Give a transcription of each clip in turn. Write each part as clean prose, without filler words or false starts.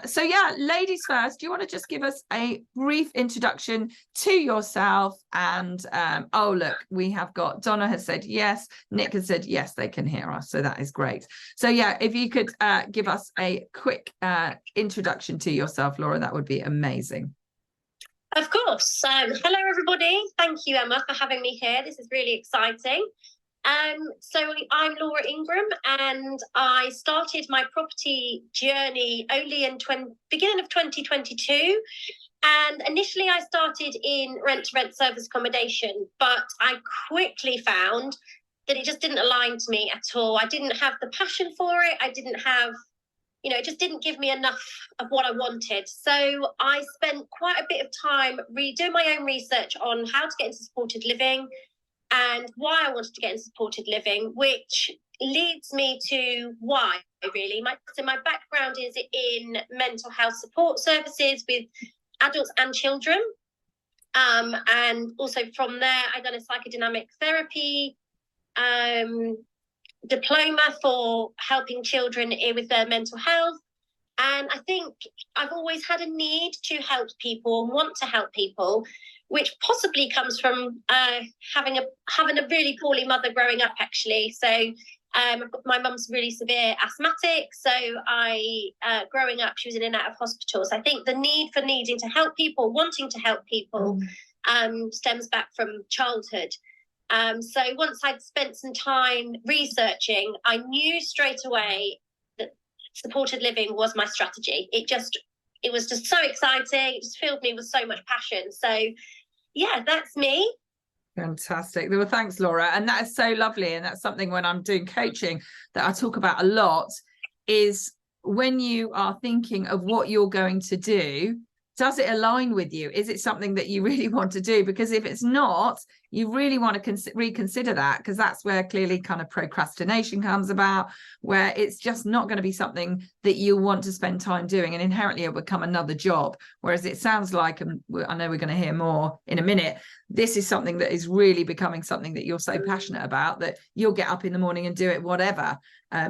So yeah, ladies first, do you want to just give us a brief introduction to yourself? And oh look, we have got Donna has said yes, Nick has said yes, they can hear us, so that is great. So yeah, if you could give us a quick introduction to yourself, Laura, that would be amazing. Of course. Hello everybody, thank you Emma for having me here. This is really exciting. So I'm Laura Ingram, and I started my property journey only in beginning of 2022. And initially I started in rent-to-rent service accommodation, but I quickly found that it just didn't align to me at all. I didn't have the passion for it. I didn't have, it just didn't give me enough of what I wanted. So I spent quite a bit of time doing my own research on how to get into supported living and why I wanted to get into supported living, which leads me to why, really. So my background is in mental health support services with adults and children. And also from there, I've done a psychodynamic therapy diploma for helping children with their mental health. And I think I've always had a need to help people and want to help people, which possibly comes from having a really poorly mother growing up, actually. So my mum's really severe asthmatic. So growing up, she was in and out of hospitals. I think the need for needing to help people, wanting to help people, stems back from childhood. So once I'd spent some time researching, I knew straight away that supported living was my strategy. It was just so exciting. It just filled me with so much passion. So yeah, that's me. Fantastic. Well, thanks, Laura. And that is so lovely. And that's something when I'm doing coaching that I talk about a lot, is when you are thinking of what you're going to do, does it align with you? Is it something that you really want to do? Because if it's not, you really want to reconsider that, because that's where clearly kind of procrastination comes about, where it's just not going to be something that you want to spend time doing, and inherently it will become another job. Whereas it sounds like, and I know we're going to hear more in a minute, this is something that is really becoming something that you're so passionate about that you'll get up in the morning and do it whatever,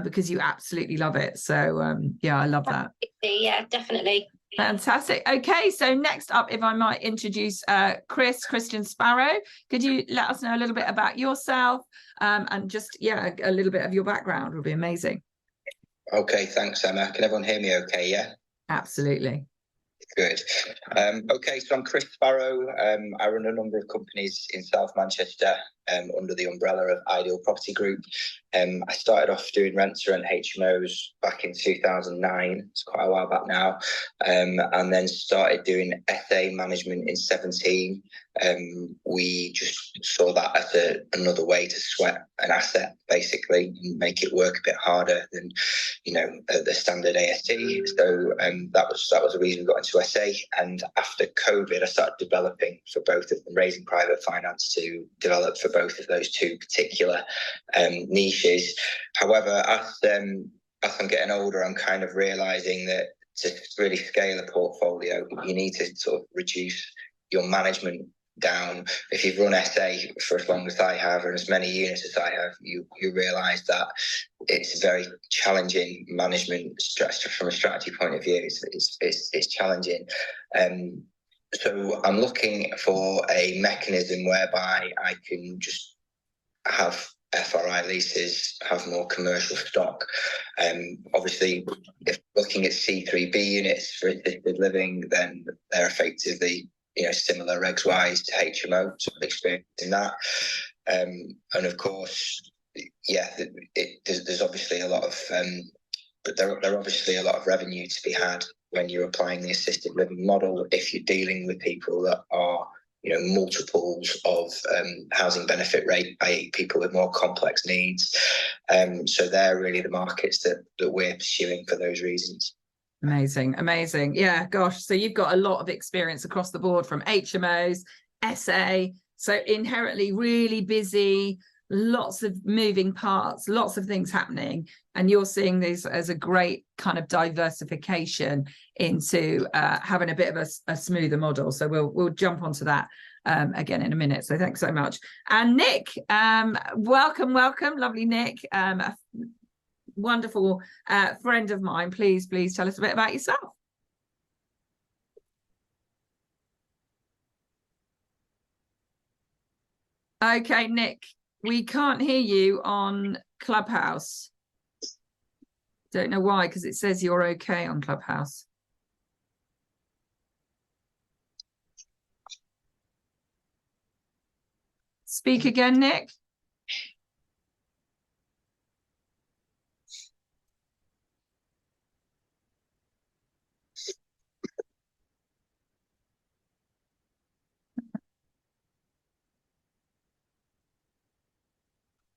because you absolutely love it. So yeah, I love that. Yeah, definitely. Fantastic. Okay, so next up, if I might introduce Kristian Sparrow. Could you let us know a little bit about yourself, and just, yeah, a little bit of your background would be amazing. Okay, thanks, Emma. Can everyone hear me okay, yeah? Absolutely. Good. Okay, so I'm Chris Sparrow. I run a number of companies in South Manchester under the umbrella of Ideal Property Group. I started off doing rent-to-rent HMOs back in 2009. It's quite a while back now. And then started doing SA management in 2017. We just saw that as another way to sweat an asset, basically, and make it work a bit harder than, the standard AST. So that was the reason we got into SA. And after COVID, I started developing for both of them, raising private finance to develop for both of those two particular niches. However, as I'm getting older, I'm kind of realizing that to really scale a portfolio, you need to sort of reduce your management down. If you've run SA for as long as I have, and as many units as I have, you realize that it's very challenging management from a strategy point of view. It's challenging. So I'm looking for a mechanism whereby I can just have FRI leases, have more commercial stock. Obviously, if looking at C3B units for assisted living, then they're effectively, similar regs-wise to HMO, so experience in that. And of course, yeah, there's obviously a lot of, but there are obviously a lot of revenue to be had when you're applying the assisted living model, if you're dealing with people that are, multiples of housing benefit rate, i.e. people with more complex needs. So they're really the markets that we're pursuing for those reasons. Amazing. Yeah, gosh. So you've got a lot of experience across the board from HMOs, SA, so inherently really busy, lots of moving parts, lots of things happening, and you're seeing this as a great kind of diversification into having a bit of a smoother model. So we'll jump onto that again in a minute. So thanks so much. And Nick, welcome, lovely Nick. wonderful friend of mine. Please tell us a bit about yourself. Okay, Nick, we can't hear you on Clubhouse. Don't know why, because it says you're okay on Clubhouse. Speak again, Nick.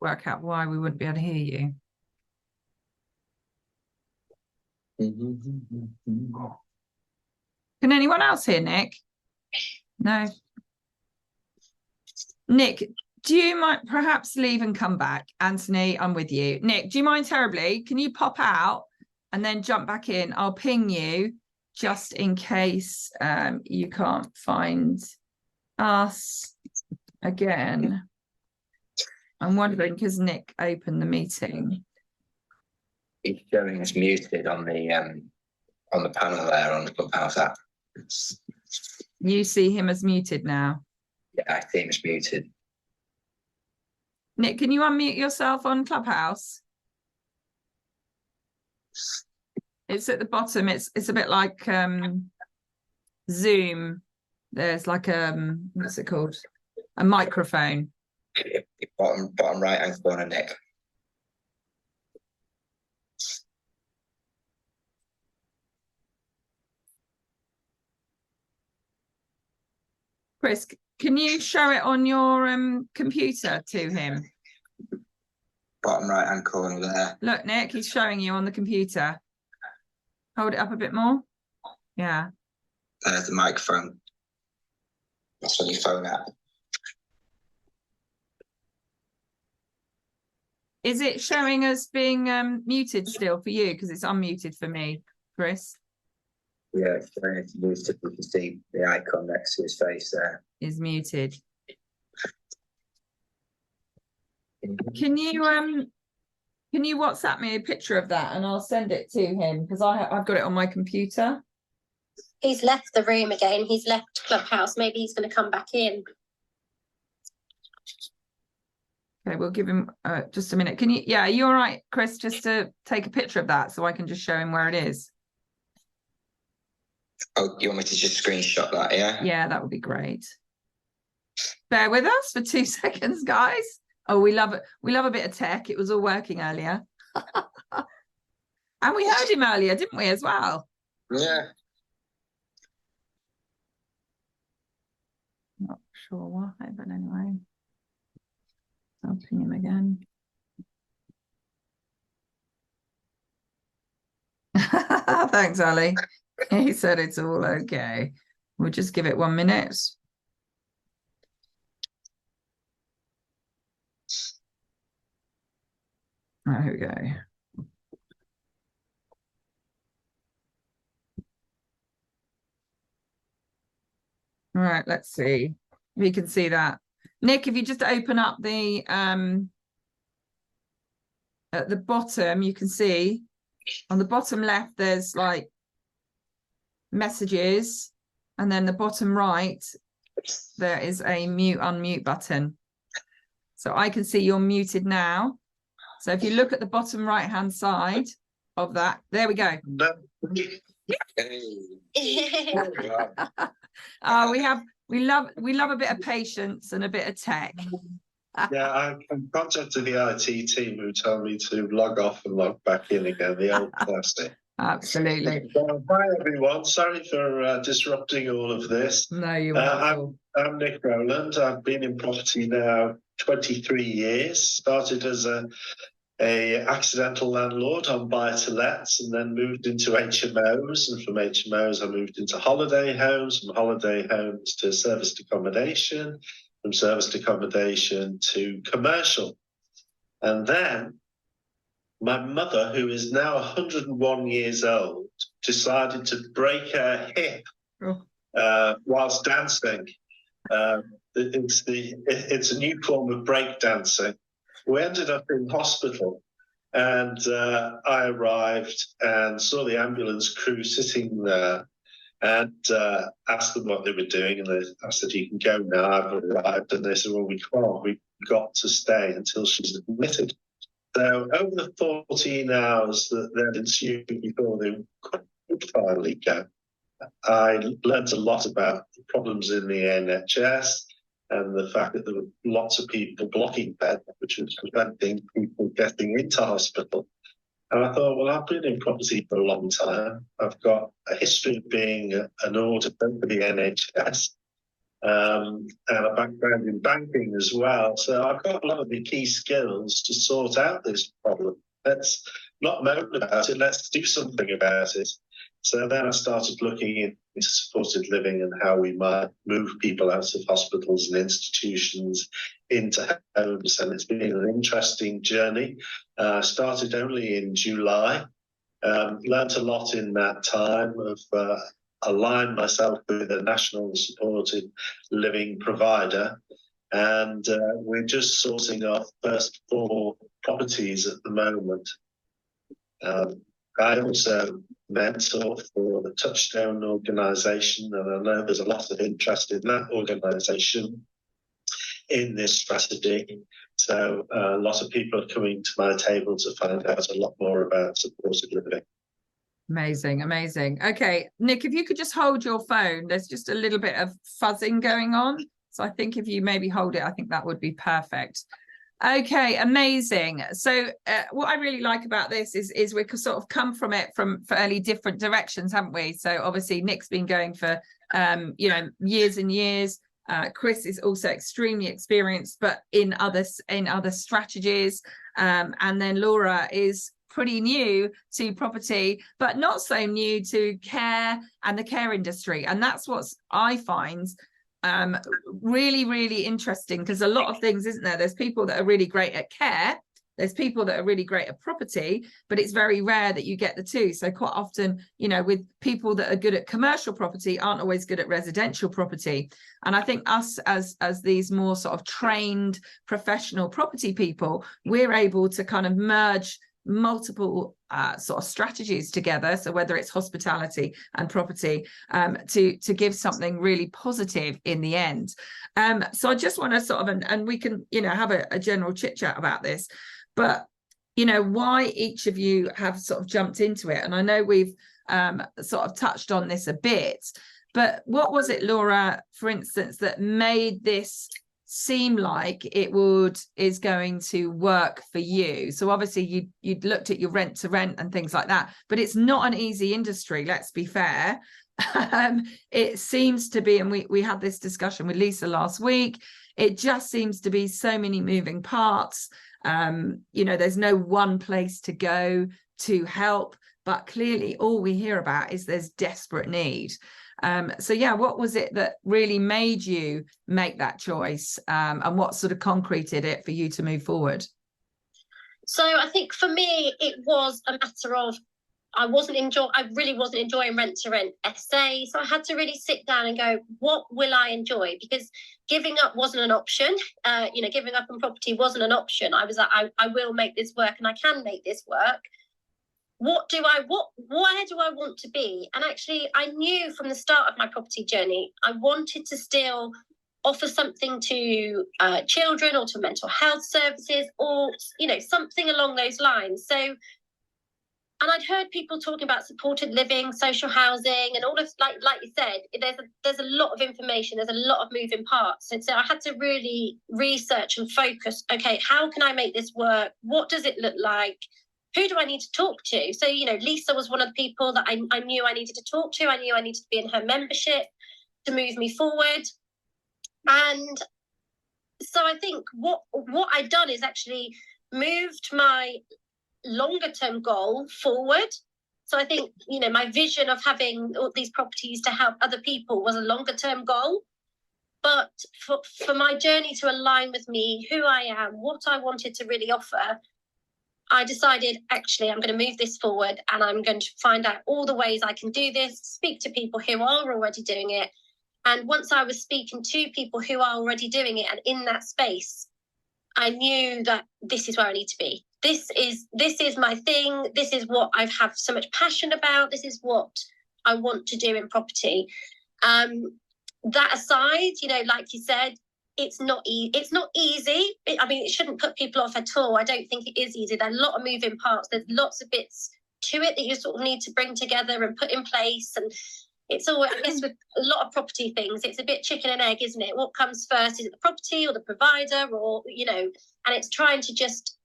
Work out why we wouldn't be able to hear you. Can anyone else hear Nick? No. Nick, do you mind perhaps leave and come back? Anthony, I'm with you. Nick, do you mind terribly? Can you pop out and then jump back in? I'll ping you just in case you can't find us again. I'm wondering because Nick opened the meeting. He's showing us muted on the panel there on the Clubhouse app. You see him as muted now? Yeah, I see him as muted. Nick, can you unmute yourself on Clubhouse? It's at the bottom. It's a bit like Zoom. There's like what's it called? A microphone. Bottom right hand corner, Nick. Chris, can you show it on your computer to him? Bottom right hand corner there. Look, Nick, he's showing you on the computer. Hold it up a bit more. Yeah. There's the microphone. That's on your phone app. Is it showing us being muted still for you? Because it's unmuted for me, Chris. Yeah, it's showing it's muted. You can see the icon next to his face there. Is muted. Can you WhatsApp me a picture of that and I'll send it to him because I've got it on my computer. He's left the room again. He's left Clubhouse. Maybe he's going to come back in. Okay, we'll give him just a minute. Can you? Yeah, are you all right, Chris? Just to take a picture of that so I can just show him where it is. Oh, you want me to just screenshot that? Yeah. Yeah, that would be great. Bear with us for 2 seconds, guys. Oh, we love it. We love a bit of tech. It was all working earlier. And we heard him earlier, didn't we, as well? Yeah. Not sure why, but anyway. I'll ping him again. Thanks, Ali. He said it's all okay. We'll just give it 1 minute. Oh, here we go. All right, let's see if you can see that. Nick, if you just open up the at the bottom, you can see on the bottom left there's like messages, and then the bottom right there is a mute unmute button. So I can see you're muted now. So if you look at the bottom right hand side of that, there we go. Oh, we love a bit of patience and a bit of tech. Yeah, I contacted the IT team who told me to log off and log back in again, the old classic. Absolutely. So, hi everyone, sorry for disrupting all of this. No, you're I'm Nick Rowland. I've been in property now 23 years. Started as a accidental landlord on buy-to-lets and then moved into HMOs, and from HMOs I moved into holiday homes, from holiday homes to serviced accommodation, from serviced accommodation to commercial. And then my mother, who is now 101 years old, decided to break her hip whilst dancing. It's a new form of break dancing. We ended up in hospital, And I arrived and saw the ambulance crew sitting there and asked them what they were doing. And I said, "You can go now, I've arrived." And they said, "Well, we can't. We've got to stay until she's admitted." So over the 14 hours that then ensued before they could finally go, I learned a lot about the problems in the NHS and the fact that there were lots of people blocking beds, which was preventing people getting into hospital. And I thought, well, I've been in property for a long time. I've got a history of being an auditor for the NHS and a background in banking as well. So I've got a lot of the key skills to sort out this problem. Let's not moan about it, let's do something about it. So then I started looking into supported living and how we might move people out of hospitals and institutions into homes. And it's been an interesting journey. I started only in July, learned a lot in that time of aligned myself with a national supported living provider. And we're just sorting our first 4 properties at the moment. I also mentor for the Touchstone organisation, and I know there's a lot of interest in that organisation in this strategy. So a lot of people are coming to my table to find out a lot more about supported living. Amazing, amazing. Okay, Nick, if you could just hold your phone, there's just a little bit of fuzzing going on. So I think if you maybe hold it, I think that would be perfect. Okay, amazing. So what I really like about this is we could sort of come from it from fairly different directions, haven't we? So obviously Nick's been going for years and years. Chris is also extremely experienced, but in other strategies. And then Laura is pretty new to property, but not so new to care and the care industry. And that's what I find really, really interesting, because a lot of things, isn't there? There's people that are really great at care, there's people that are really great at property, but it's very rare that you get the two. So quite often, with people that are good at commercial property aren't always good at residential property. And I think us as these more sort of trained professional property people, we're able to kind of merge multiple sort of strategies together, so whether it's hospitality and property, to give something really positive in the end. So I just want to sort of, and we can have a general chit chat about this, but why each of you have sort of jumped into it. And I know we've sort of touched on this a bit, but what was it, Laura, for instance, that made this seem like it is going to work for you? So obviously you'd looked at your rent to rent and things like that, but it's not an easy industry, let's be fair. It seems to be, and we had this discussion with Lisa last week, it just seems to be so many moving parts. There's no one place to go to help, but clearly all we hear about is there's desperate need. So yeah, what was it that really made you make that choice, and what sort of concreted it for you to move forward? So I think for me, it was a matter of I really wasn't enjoying rent to rent SA. So I had to really sit down and go, what will I enjoy? Because giving up wasn't an option. Giving up on property wasn't an option. I was like, I will make this work, and I can make this work. Where do I want to be? And actually, I knew from the start of my property journey, I wanted to still offer something to children or to mental health services, or something along those lines. So, and I'd heard people talking about supported living, social housing, and all of like you said, there's a lot of information, there's a lot of moving parts, and so I had to really research and focus. Okay, how can I make this work? What does it look like? Who do I need to talk to? So, Lisa was one of the people that I knew I needed to talk to. I knew I needed to be in her membership to move me forward. And so I think what I'd done is actually moved my longer term goal forward. So I think, my vision of having all these properties to help other people was a longer term goal. But for my journey to align with me, who I am, what I wanted to really offer, I decided, actually, I'm going to move this forward, and I'm going to find out all the ways I can do this, speak to people who are already doing it. And once I was speaking to people who are already doing it and in that space, I knew that this is where I need to be. this is my thing. This is what I have so much passion about. This is what I want to do in property. That aside, you know, like you said, it's not easy. I mean, it shouldn't put people off at all. I don't think it is easy. There are a lot of moving parts. There's lots of bits to it that you sort of need to bring together and put in place. And it's all, I guess, with a lot of property things, it's a bit chicken and egg, isn't it? What comes first? Is it the property or the provider, or, you know, and it's trying to just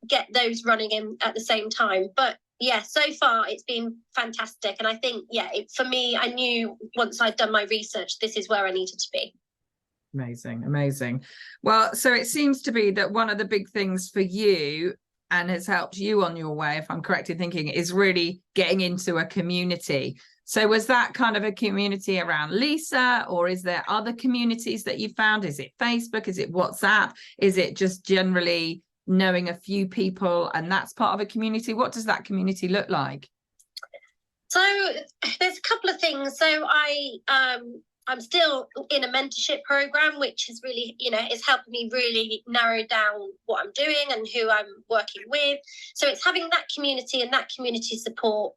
get those running in at the same time. But yeah, so far it's been fantastic. And I think, yeah, for me, I knew once I'd done my research, this is where I needed to be. Amazing, amazing. Well, so it seems to be that one of the big things for you, and has helped you on your way, if I'm correct in thinking, is really getting into a community. So was that kind of a community around Lisa, or is there other communities that you found? Is it Facebook? Is it WhatsApp? Is it just generally knowing a few people and that's part of a community? What does that community look like? So there's a couple of things. So I'm still in a mentorship program, which is really, you know, it's helping me really narrow down what I'm doing and who I'm working with. So it's having that community and that community support.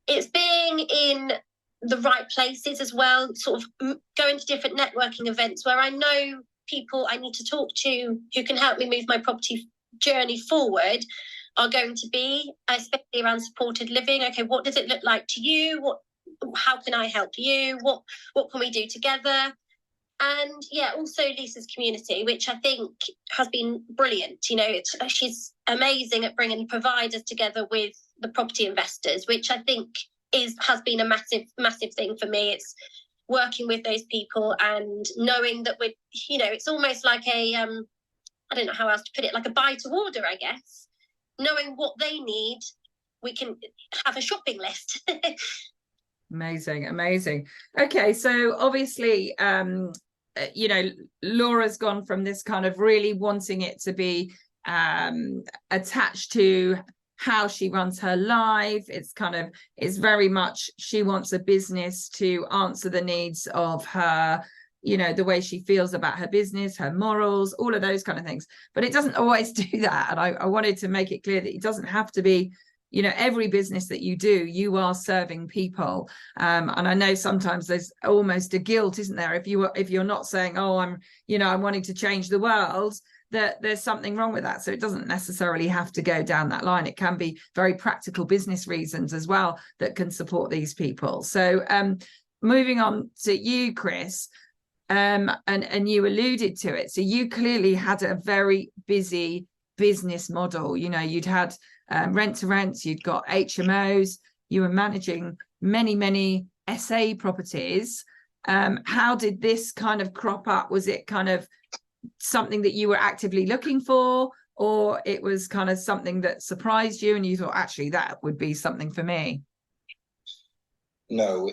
It's being in the right places as well, sort of going to different networking events where I know people I need to talk to who can help me move my property journey forward are going to be, especially around supported living. Okay, what does it look like to you? How can I help you? What can we do together? And yeah, also Lisa's community, which I think has been brilliant. You know, she's amazing at bringing providers together with the property investors, which I think has been a massive thing for me. It's working with those people and knowing that it's almost like a I don't know how else to put it, like a buy to order, I guess. Knowing what they need, we can have a shopping list. Amazing, amazing. Okay, so obviously, you know, Laura's gone from this kind of really wanting it to be attached to how she runs her life. It's very much, she wants a business to answer the needs of her, you know, the way she feels about her business, her morals, all of those kind of things. But it doesn't always do that. And I wanted to make it clear that it doesn't have to be, you know, every business that you do, you are serving people. And I know sometimes there's almost a guilt, isn't there? If you're not saying, oh, I'm wanting to change the world, that there's something wrong with that. So it doesn't necessarily have to go down that line. It can be very practical business reasons as well that can support these people. So moving on to you, Chris, and you alluded to it. So you clearly had a very busy business model. You know, you'd had rent to rents, you'd got HMOs, you were managing many SA properties. How did this kind of crop up? Was it kind of something that you were actively looking for, or it was kind of something that surprised you and you thought, actually, that would be something for me? No,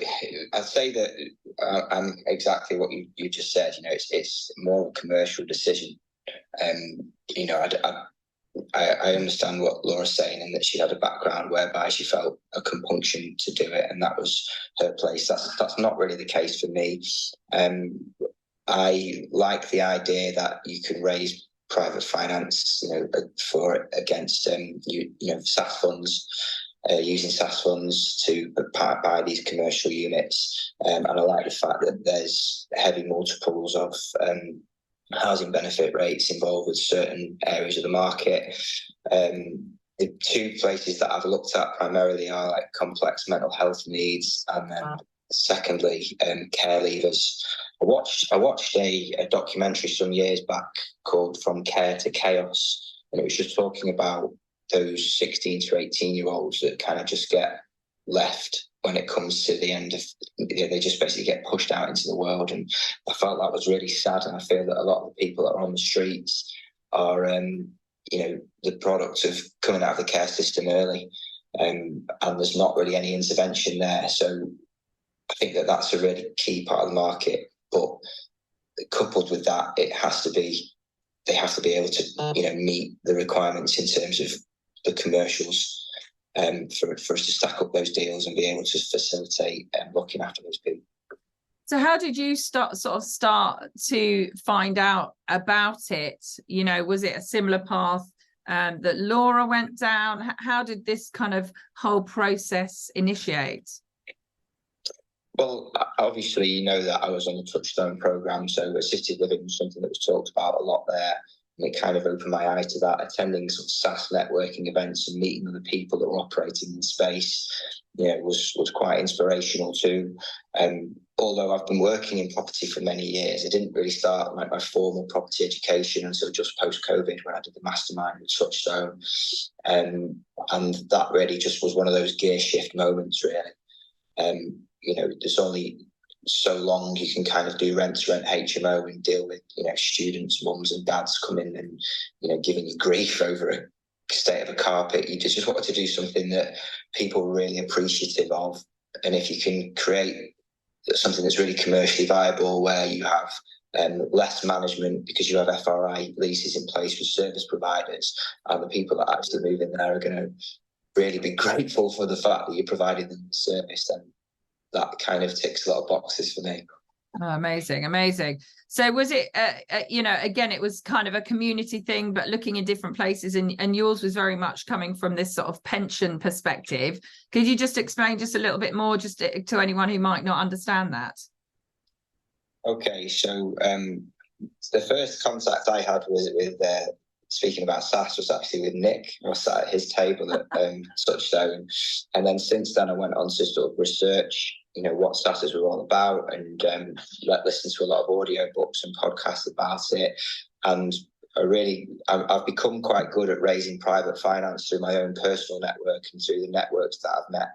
I'd say that I'm exactly what you just said. You know, it's more of a commercial decision. You know, I understand what Laura's saying, and that she had a background whereby she felt a compunction to do it, and that was her place. That's not really the case for me. I like the idea that you can raise private finance, you know, against SAS funds. Using SAS funds to buy these commercial units, and I like the fact that there's heavy multiples of housing benefit rates involved with certain areas of the market. The two places that I've looked at primarily are like complex mental health needs, and then secondly, care leavers. I watched a documentary some years back called From Care to Chaos, and it was just talking about those 16 to 18-year-olds that kind of just get left when it comes to the end of, you know, they just basically get pushed out into the world. And I felt that was really sad. And I feel that a lot of the people that are on the streets are, you know, the product of coming out of the care system early. And there's not really any intervention there. So I think that that's a really key part of the market. But coupled with that, they have to be able to, you know, meet the requirements in terms of the commercials, for us to stack up those deals and be able to facilitate looking after those people. So how did you start to find out about it? You know, was it a similar path that Laura went down? How did this kind of whole process initiate? Well, obviously, you know that I was on the Touchstone programme, so assisted living was something that was talked about a lot there. And it kind of opened my eyes to that, attending sort of SaaS networking events and meeting other people that were operating in space, was quite inspirational too. Although I've been working in property for many years, I didn't really start my formal property education until just post-COVID, when I did the mastermind with Touchstone. And that really just was one of those gear shift moments, really. There's only so long you can kind of do rent-to-rent HMO and deal with, students, mums and dads coming and, giving you grief over a state of a carpet. You just wanted to do something that people were really appreciative of. And if you can create something that's really commercially viable, where you have less management because you have FRI leases in place with service providers, and the people that actually move in there are going to really be grateful for the fact that you provided them the service, then that kind of ticks a lot of boxes for me. Oh, amazing. So was it, again, it was kind of a community thing, but looking in different places, and yours was very much coming from this sort of pension perspective. Could you just explain just a little bit more, just to anyone who might not understand that? Okay, so the first contact I had with speaking about SaaS was actually with Nick. I was sat at his table at Touchstone, and then since then I went on to sort of research, what SaaS were all about, and listen to a lot of audio books and podcasts about it. And I've become quite good at raising private finance through my own personal network and through the networks that I've met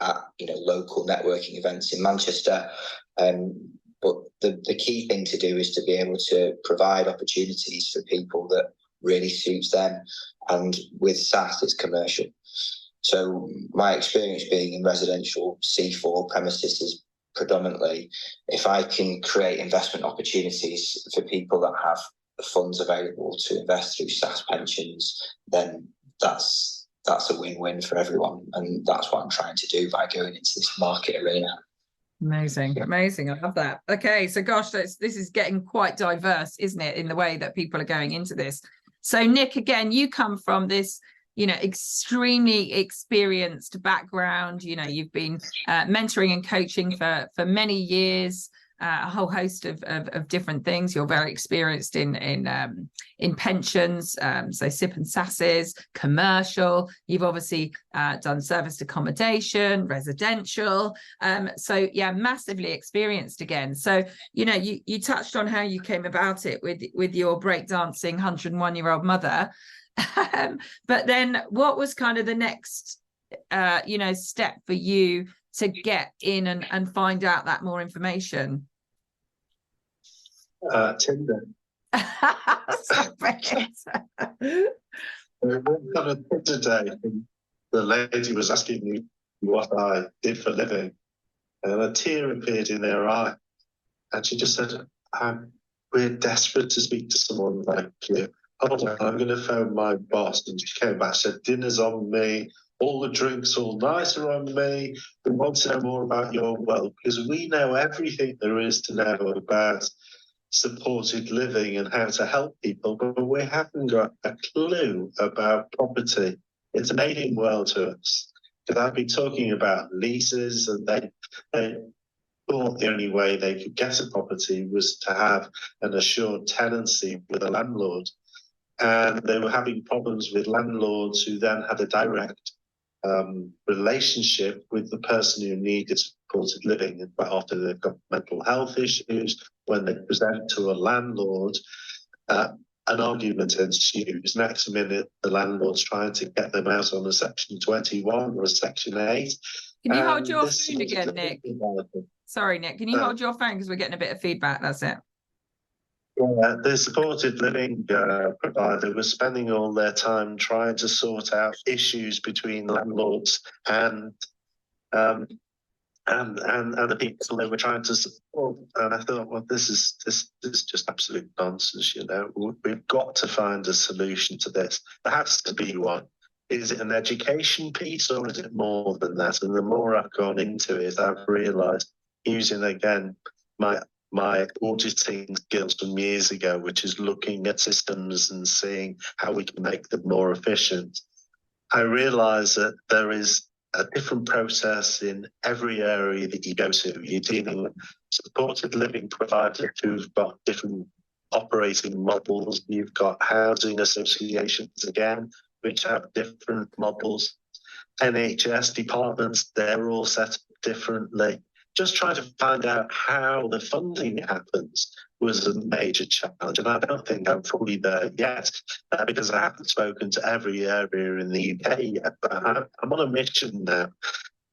at local networking events in Manchester. But the key thing to do is to be able to provide opportunities for people that really suits them. And with SaaS, it's commercial. So my experience being in residential C4 premises is predominantly, if I can create investment opportunities for people that have the funds available to invest through SaaS pensions, then that's a win-win for everyone. And that's what I'm trying to do by going into this market arena. Amazing. I love that. Okay, so gosh, this is getting quite diverse, isn't it, in the way that people are going into this. So Nick, again, you come from this extremely experienced background. You've been mentoring and coaching for many years, a whole host of different things. You're very experienced in pensions, so SIP and SASs, commercial. You've obviously done serviced accommodation, residential. So yeah, massively experienced again. So you touched on how you came about it with your breakdancing 101-year-old mother. But then what was kind of the next step for you to get in and find out that more information? Tinder. On a Tinder day, the lady was asking me what I did for a living, and a tear appeared in her eye, and she just said, "We're desperate to speak to someone like you. Hold on, I'm going to phone my boss." And she came back, said, "Dinner's on me, all the drinks, all nights are on me. We want to know more about your wealth, because we know everything there is to know about supported living and how to help people, but we haven't got a clue about property. It's an alien world to us." Because I've been talking about leases, and they thought the only way they could get a property was to have an assured tenancy with a landlord. And they were having problems with landlords who then had a direct relationship with the person who needed supported living. But after they've got mental health issues, when they present to a landlord, an argument ensues. Next minute, the landlord's trying to get them out on a Section 21 or a Section 8. Can you hold your phone again, Nick? Sorry, Nick. Can you hold your phone, because we're getting a bit of feedback? That's it. The supported living provider was spending all their time trying to sort out issues between landlords and the people they were trying to support. And I thought, well, this is just absolute nonsense. We've got to find a solution to this. There has to be one. Is it an education piece, or is it more than that? And the more I've gone into it, I've realised, using again my my auditing skills from years ago, which is looking at systems and seeing how we can make them more efficient. I realise that there is a different process in every area that you go to. You're dealing with supported living providers who've got different operating models. You've got housing associations, again, which have different models. NHS departments, they're all set up differently. Just trying to find out how the funding happens was a major challenge. And I don't think I'm fully there yet because I haven't spoken to every area in the UK yet. But I'm on a mission now.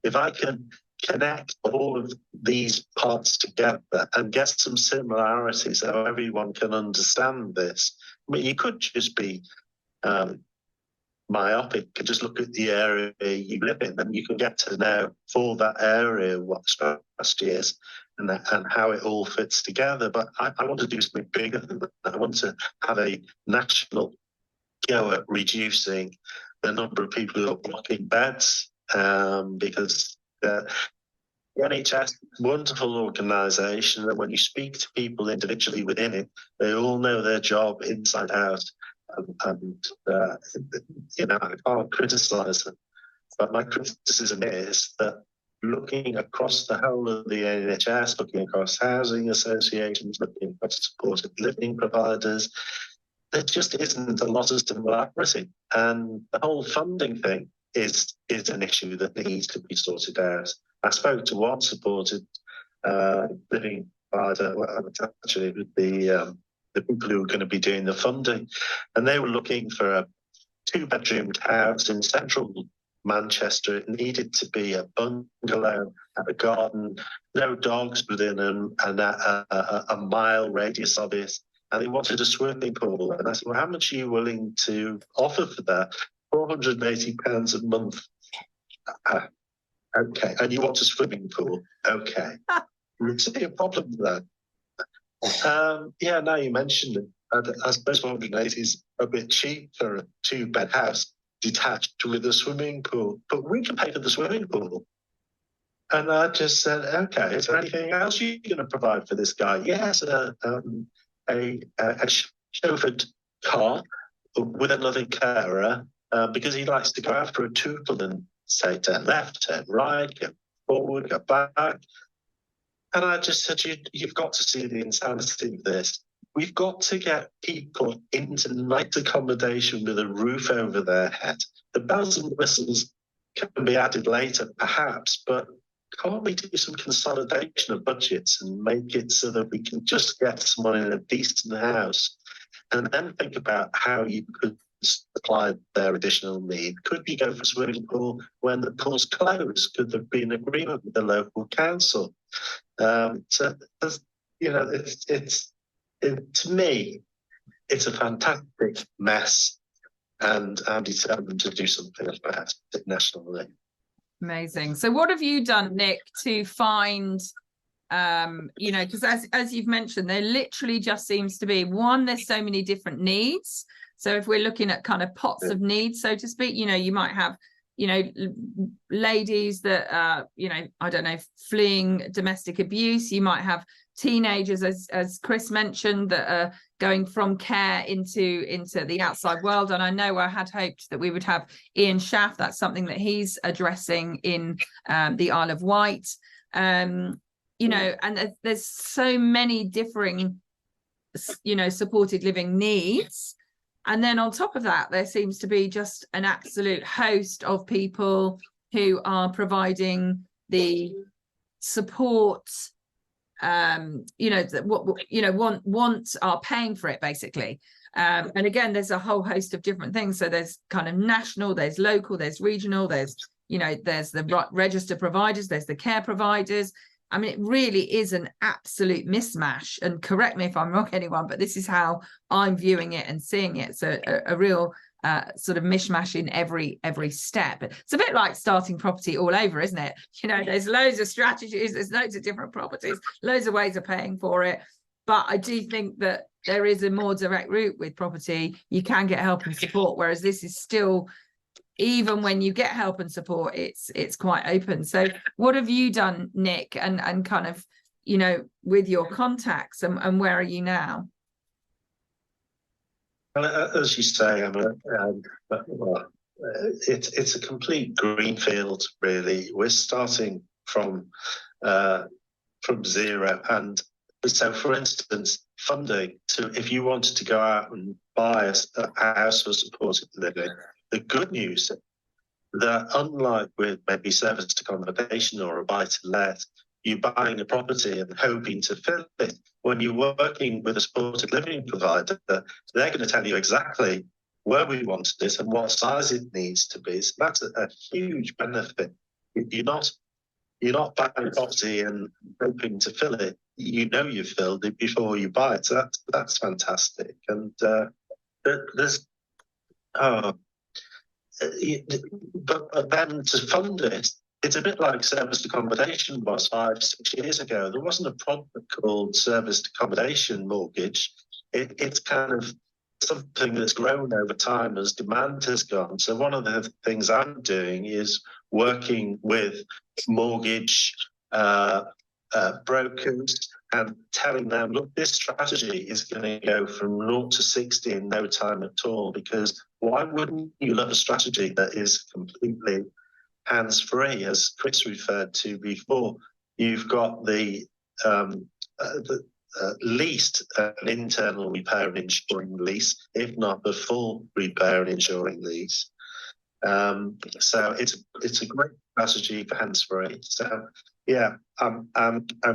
If I can connect all of these parts together and get some similarities so everyone can understand this. I mean, you could just be myopic and just look at the area you live in, and you can get to know for that area what the strategy is and how it all fits together. But I want to do something bigger than that. I want to have a national go at reducing the number of people who are blocking beds because the NHS, wonderful organisation, and when you speak to people individually within it, they all know their job inside out. And you know, I can't criticise them, but my criticism is that looking across the whole of the NHS, looking across housing associations, looking across supported living providers, there just isn't a lot of similarity, and the whole funding thing is an issue that needs to be sorted out. I spoke to one supported living provider, well, actually with the people who were going to be doing the funding, and they were looking for a 2-bedroomed house in central Manchester. It needed to be a bungalow, have a garden, no dogs within a mile radius of it, and they wanted a swimming pool. And I said, well, how much are you willing to offer for that? £480 a month. Okay. And you want a swimming pool? Okay. You see a problem with that? Yeah, now you mentioned it. I suppose 480 is a bit cheap for a 2-bed house detached with a swimming pool, but we can pay for the swimming pool. And I just said, okay, is there anything else you're going to provide for this guy? Yes, a chauffeured car with another carer because he likes to go out for a tootle and say turn left, turn right, go forward, go back. And I just said, you've got to see the insanity of this. We've got to get people into night accommodation with a roof over their head. The bells and whistles can be added later, perhaps, but can't we do some consolidation of budgets and make it so that we can just get someone in a decent house and then think about how you could supply their additional need? Could you go for a swimming pool when the pool's closed? Could there be an agreement with the local council? So, you know, to me, it's a fantastic mess, and I'm determined to do something about it nationally. Amazing. So what have you done, Nick, to find, you know, because as you've mentioned, there literally just seems to be, one, there's so many different needs. So if we're looking at kind of pots of needs, so to speak, you know, you might have, you know, ladies that you know, I don't know, fleeing domestic abuse. You might have teenagers, as Chris mentioned, that are going from care into the outside world. And I know I had hoped that we would have Ian Schaff. That's something that he's addressing in the Isle of Wight. You know, and there's so many differing, you know, supported living needs. And then on top of that, there seems to be just an absolute host of people who are providing the support, you know, that what you know want are paying for it basically. And again, there's a whole host of different things. So there's kind of national, there's local, there's regional, there's, you know, there's the register providers, there's the care providers. I mean, it really is an absolute mismatch. And correct me if I'm wrong, anyone, but this is how I'm viewing it and seeing it. So a real sort of mishmash in every step. It's a bit like starting property all over, isn't it? You know, there's loads of strategies, there's loads of different properties, loads of ways of paying for it. But I do think that there is a more direct route with property. You can get help and support, whereas this is still, even when you get help and support, it's quite open. So what have you done, Nick, and kind of you know, with your contacts, and where are you now? Well, as you say, Emma, well, it's a complete greenfield, really. We're starting from zero, and so, for instance, funding. So, if you wanted to go out and buy a house for supported living, the good news is that, unlike with maybe service accommodation or a buy-to-let, you're buying a property and hoping to fill it. When you're working with a supported living provider, they're going to tell you exactly where we want it and what size it needs to be. So that's a huge benefit. You're not buying a property and hoping to fill it. You know you've filled it before you buy it. So that's fantastic. And there's but then to fund it, it's a bit like serviced accommodation was 5-6 years ago. There wasn't a product called serviced accommodation mortgage. It's kind of something that's grown over time as demand has gone. So one of the things I'm doing is working with mortgage brokers and telling them, look, this strategy is going to go from 0 to 60 in no time at all, because why wouldn't you love a strategy that is completely hands-free? As Chris referred to before, you've got the least an internal repair and insuring lease, if not the full repair and insuring lease. So it's a great strategy for hands-free. So yeah, I'm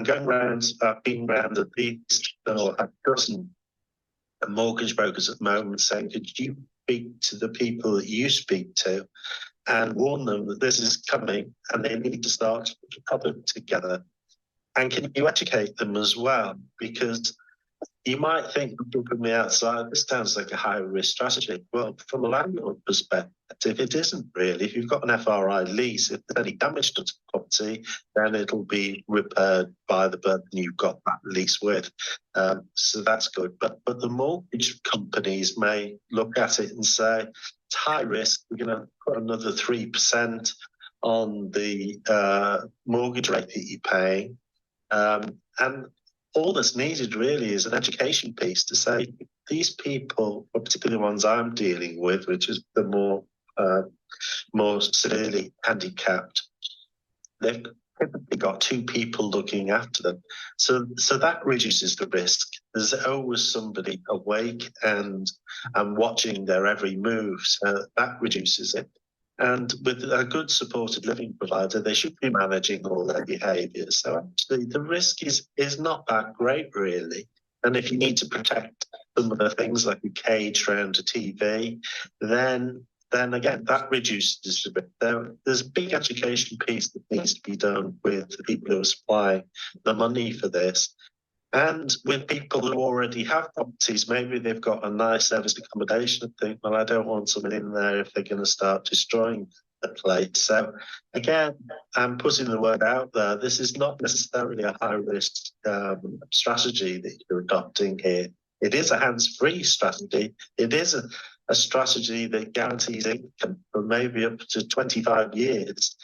going around. I've been around at least a dozen mortgage brokers at the moment, saying, could you speak to the people that you speak to and warn them that this is coming and they need to start to put it together? And can you educate them as well? Because you might think from the outside, this sounds like a high-risk strategy. Well, from a landlord perspective, it isn't really. If you've got an FRI lease, if there's any damage to the property, then it'll be repaired by the person you've got that lease with. So that's good. But the mortgage companies may look at it and say, it's high risk, we're going to put another 3% on the mortgage rate that you're paying. And all that's needed really is an education piece to say, these people, or particularly the ones I'm dealing with, which is the more severely handicapped, they've typically got 2 people looking after them. So that reduces the risk. There's always somebody awake and watching their every move. So that reduces it. And with a good supported living provider, they should be managing all their behaviours. So actually, the risk is not that great, really. And if you need to protect some of the things like a cage around a TV, then again, that reduces the risk. There's a big education piece that needs to be done with the people who are supplying the money for this. And with people who already have properties, maybe they've got a nice serviced accommodation and think, well, I don't want someone in there if they're going to start destroying the place. So again, I'm putting the word out there. This is not necessarily a high-risk strategy that you're adopting here. It is a hands-free strategy. It is a strategy that guarantees income for maybe up to 25 years.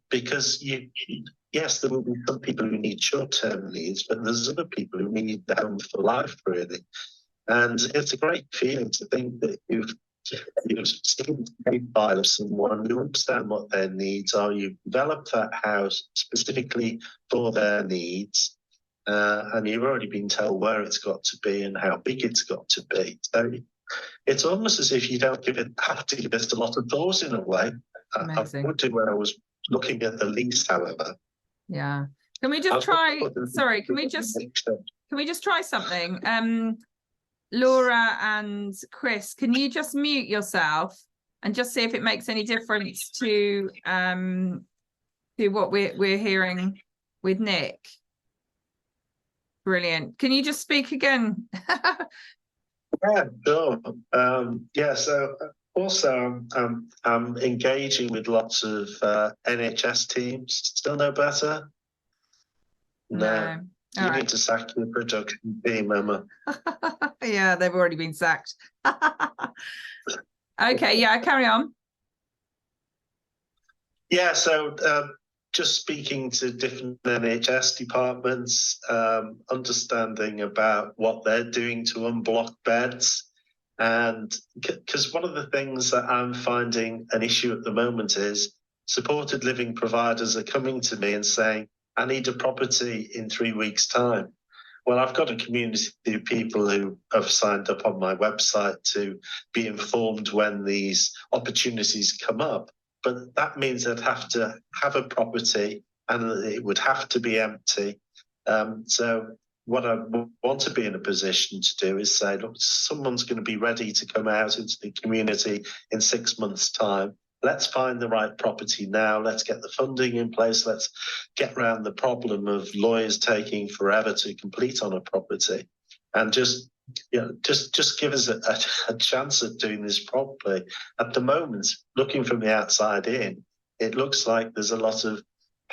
Because yes, there will be some people who need short-term needs, but there's other people who need the home for life, really. And it's a great feeling to think that you've seen the profile of someone, you understand what their needs are, you've developed that house specifically for their needs, and you've already been told where it's got to be and how big it's got to be. So it's almost as if you don't have to give it a lot of thought in a way. Amazing. I would do when I was looking at the lease, however. Yeah. Can we just try? Sorry, can we just try something? Laura and Chris, can you just mute yourself and just see if it makes any difference to what we're hearing with Nick? Brilliant. Can you just speak again? Yeah, sure. So also I'm engaging with lots of NHS teams. Still no better? No. You need to sack your production team, Emma. Yeah, they've already been sacked. Okay, yeah, carry on. Yeah, so just speaking to different NHS departments, understanding about what they're doing to unblock beds. And because one of the things that I'm finding an issue at the moment is supported living providers are coming to me and saying, I need a property in 3 weeks' time. Well, I've got a community of people who have signed up on my website to be informed when these opportunities come up. But that means I'd have to have a property and it would have to be empty. So what I want to be in a position to do is say, look, someone's going to be ready to come out into the community in 6 months' time. Let's find the right property now. Let's get the funding in place. Let's get around the problem of lawyers taking forever to complete on a property, and just give us a chance at doing this properly. At the moment, looking from the outside in, it looks like there's a lot of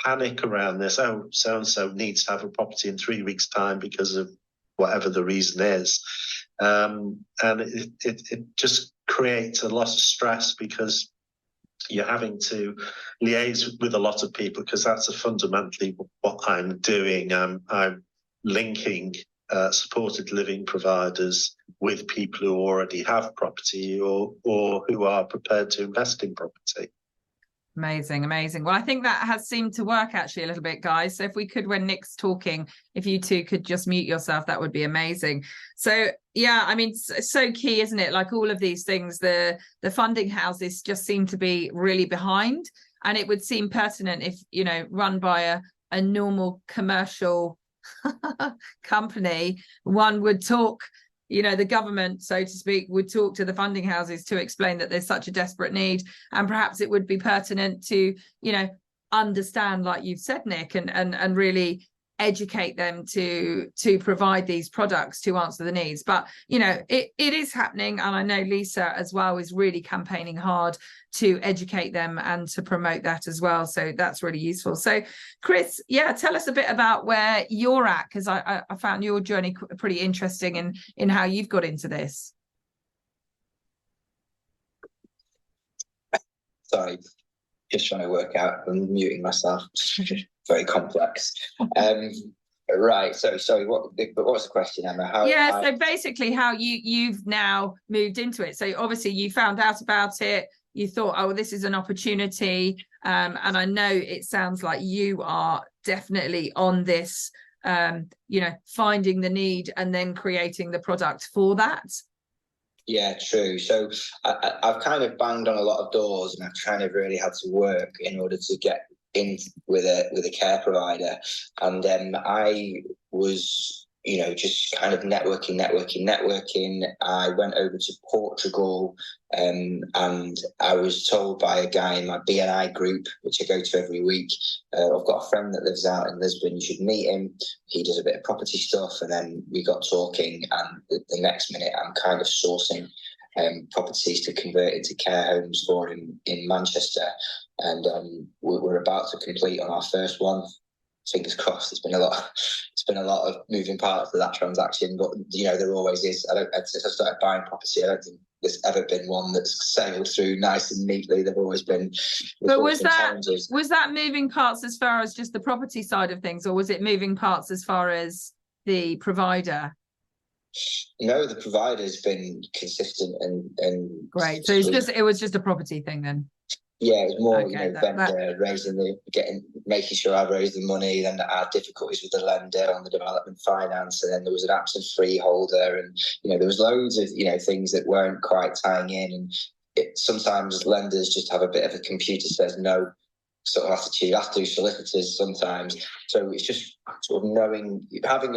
panic around this. Oh, so-and-so needs to have a property in 3 weeks' time because of whatever the reason is. And it just creates a lot of stress because you're having to liaise with a lot of people, because that's fundamentally what I'm doing. I'm linking supported living providers with people who already have property or who are prepared to invest in property. Amazing, amazing. Well, I think that has seemed to work actually a little bit, guys. So if we could, when Nick's talking, if you two could just mute yourself, that would be amazing. So yeah, I mean, it's so key, isn't it? Like all of these things, the funding houses just seem to be really behind, and it would seem pertinent if, you know, run by a normal commercial company, one would talk, you know, the government, so to speak, would talk to the funding houses to explain that there's such a desperate need, and perhaps it would be pertinent to, you know, understand, like you've said, Nick, and really educate them to provide these products to answer the needs. But you know, it is happening, and I know Lisa as well is really campaigning hard to educate them and to promote that as well, so that's really useful. So Chris, yeah, tell us a bit about where you're at, because I found your journey pretty interesting in how you've got into this. Sorry, just trying to work out, I'm muting myself. Very complex. Right, so sorry, what was the question, Emma? So basically how you've now moved into it. So obviously you found out about it, you thought, oh, this is an opportunity, and I know it sounds like you are definitely on this, you know, finding the need and then creating the product for that. Yeah, true. So I've kind of banged on a lot of doors, and I've kind of really had to work in order to get in with a care provider. And I was, you know, just kind of networking. I went over to Portugal, and I was told by a guy in my BNI group, which I go to every week, I've got a friend that lives out in Lisbon, you should meet him. He does a bit of property stuff. And then we got talking, and the next minute I'm kind of sourcing properties to convert into care homes for him in Manchester. And we're about to complete on our first one. Fingers crossed. It's been a lot of moving parts to that transaction, but you know, there always is. Since I started buying property, I don't think there's ever been one that's sailed through nice and neatly. There've always been. But was that moving parts as far as just the property side of things, or was it moving parts as far as the provider? No, the provider's been consistent and great. So it was just a property thing then. Yeah, it was more, okay, you know, vendor making sure I raised the money, then our difficulties with the lender on the development finance, and then there was an absent freeholder, and you know, there was loads of, you know, things that weren't quite tying in, and sometimes lenders just have a bit of a computer says no sort of attitude, have to solicitors sometimes. So it's just sort of knowing,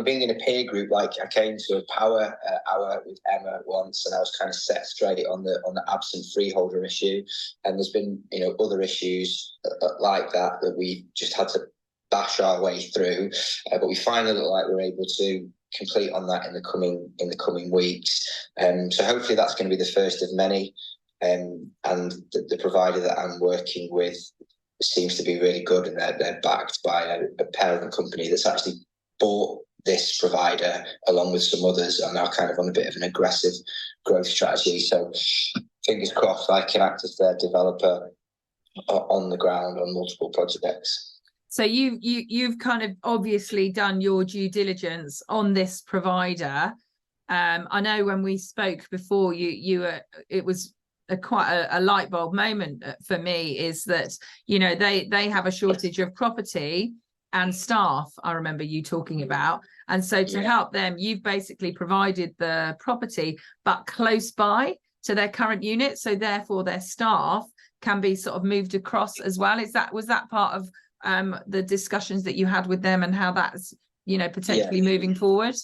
being in a peer group. Like I came to a power hour with Emma once, and I was kind of set straight on the absent freeholder issue. And there's been, you know, other issues like that we just had to bash our way through. But we finally look like we're able to complete on that in the coming weeks. So hopefully that's going to be the first of many. And the provider that I'm working with seems to be really good, and they're backed by a parent company that's actually bought this provider along with some others, and are kind of on a bit of an aggressive growth strategy. So fingers crossed I can act as their developer on the ground on multiple projects. So you've kind of obviously done your due diligence on this provider. I know when we spoke before, it was quite a light bulb moment for me, is that, you know, they have a shortage of property and staff. I remember you talking about, and so to help them, you've basically provided the property but close by to their current unit, so therefore their staff can be sort of moved across as well. Was that part of the discussions that you had with them, and how that's, you know, potentially moving forward?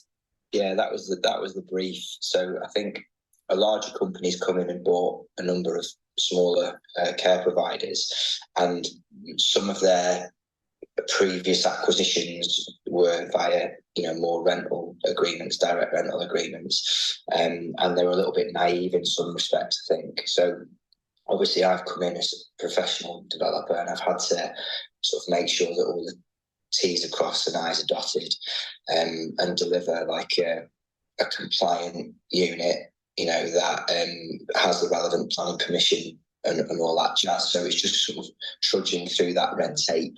Yeah, that was the brief. So I think a larger company's come in and bought a number of smaller care providers, and some of their previous acquisitions were via, you know, more rental agreements, direct rental agreements, and they were a little bit naive in some respects, I think. So obviously I've come in as a professional developer, and I've had to sort of make sure that all the T's are crossed and I's are dotted, and deliver like a compliant unit, you know, that has the relevant planning permission and all that jazz. So it's just sort of trudging through that red tape